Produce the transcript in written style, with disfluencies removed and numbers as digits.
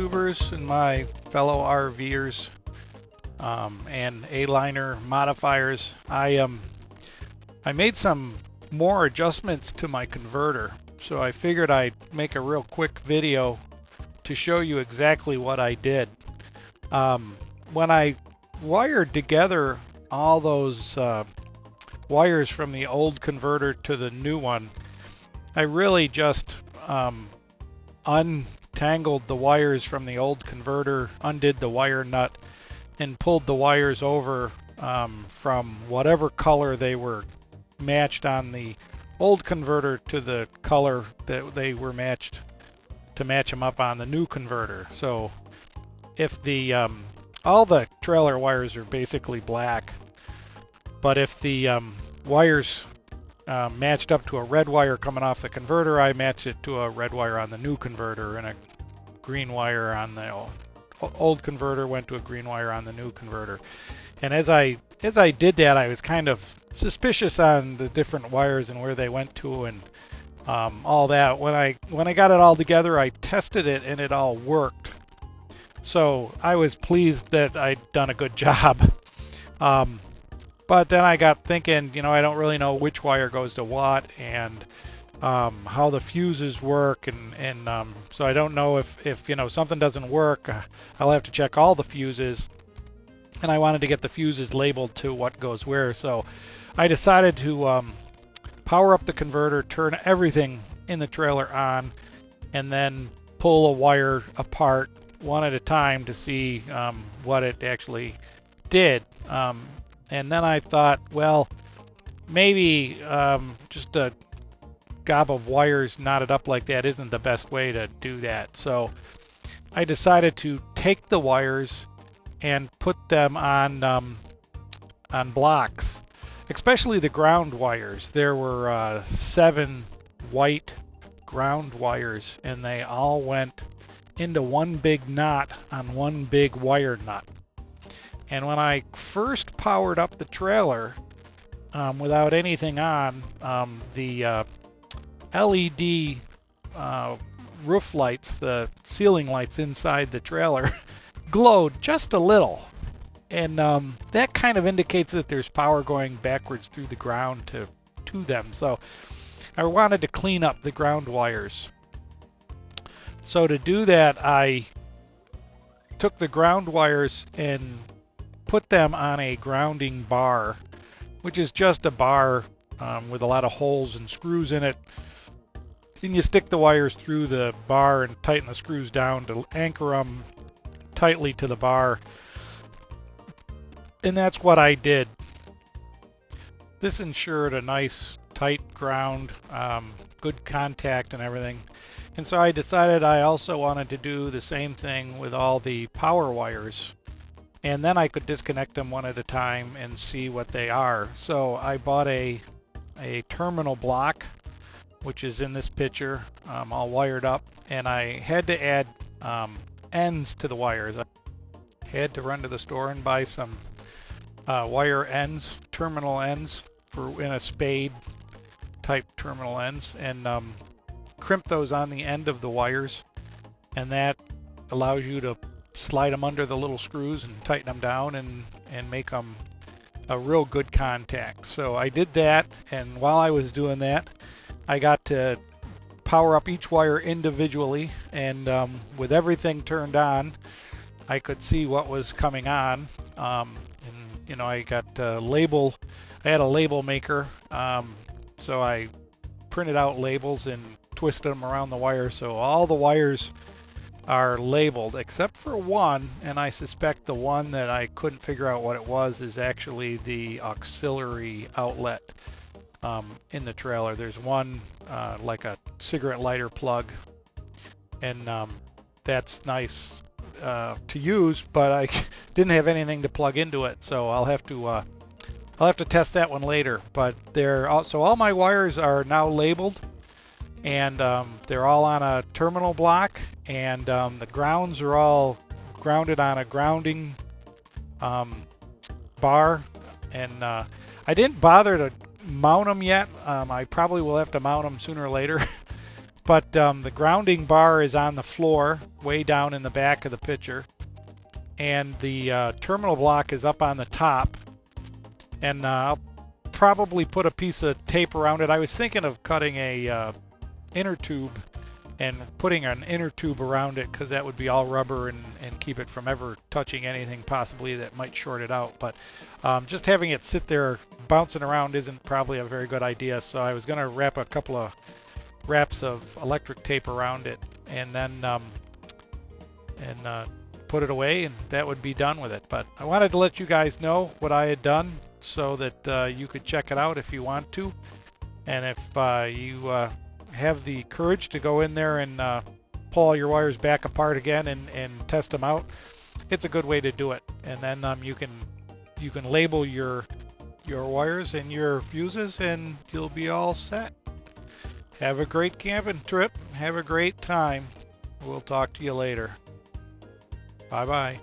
YouTubers and my fellow RVers and A-liner modifiers. I made some more adjustments to my converter, so I figured I'd make a real quick video to show you exactly what I did. When I wired together all those wires from the old converter to the new one, I really just untangled the wires from the old converter, undid the wire nut, and pulled the wires over from whatever color they were matched on the old converter to the color that they were matched to match them up on the new converter. So if the all the trailer wires are basically black, but if the wires matched up to a red wire coming off the converter, I matched it to a red wire on the new converter, and a green wire on the old converter went to a green wire on the new converter. And as I did that, I was kind of suspicious on the different wires and where they went to, and all that. When I got it all together, I tested it and it all worked. So I was pleased that I'd done a good job. But then I got thinking, you know, I don't really know which wire goes to what, and how the fuses work, and so I don't know if you know, something doesn't work, I'll have to check all the fuses, and I wanted to get the fuses labeled to what goes where. So I decided to power up the converter, turn everything in the trailer on, and then pull a wire apart one at a time to see what it actually did. And then I thought, well, maybe just a gob of wires knotted up like that isn't the best way to do that. So I decided to take the wires and put them on blocks, especially the ground wires. There were 7 white ground wires, and they all went into one big knot on one big wire nut. And when I first powered up the trailer without anything on, the LED roof lights, the ceiling lights inside the trailer, glowed just a little. And that kind of indicates that there's power going backwards through the ground to them. So I wanted to clean up the ground wires. So to do that, I took the ground wires and put them on a grounding bar, which is just a bar with a lot of holes and screws in it. Then you stick the wires through the bar and tighten the screws down to anchor them tightly to the bar. And that's what I did. This ensured a nice tight ground, good contact and everything. And so I decided I also wanted to do the same thing with all the power wires. And then I could disconnect them one at a time and see what they are. So I bought a terminal block, which is in this picture, all wired up. And I had to add ends to the wires. I had to run to the store and buy some wire ends, terminal ends, in a spade type terminal ends, and crimp those on the end of the wires. And that allows you to slide them under the little screws and tighten them down and make them a real good contact. So I did that, and while I was doing that, I got to power up each wire individually, and with everything turned on, I could see what was coming on. And you know, I got I had a label maker, so I printed out labels and twisted them around the wire, so all the wires are labeled except for one, and I suspect the one that I couldn't figure out what it was is actually the auxiliary outlet in the trailer. There's one like a cigarette lighter plug, and that's nice to use, but I didn't have anything to plug into it, so I'll have to test that one later. But so all my wires are now labeled, and they're all on a terminal block, and the grounds are all grounded on a grounding bar. And I didn't bother to mount them yet. I probably will have to mount them sooner or later. But the grounding bar is on the floor, way down in the back of the pitcher, and the terminal block is up on the top. And I'll probably put a piece of tape around it. I was thinking of cutting a inner tube and putting an inner tube around it, because that would be all rubber and keep it from ever touching anything possibly that might short it out. But just having it sit there bouncing around isn't probably a very good idea. So I was going to wrap a couple of wraps of electric tape around it, and then put it away, and that would be done with it. But I wanted to let you guys know what I had done, so that you could check it out if you want to. And if you have the courage to go in there and pull all your wires back apart again and test them out, it's a good way to do it. And then you can label your wires and your fuses, and you'll be all set. Have a great camping trip. Have a great time. We'll talk to you later. Bye-bye.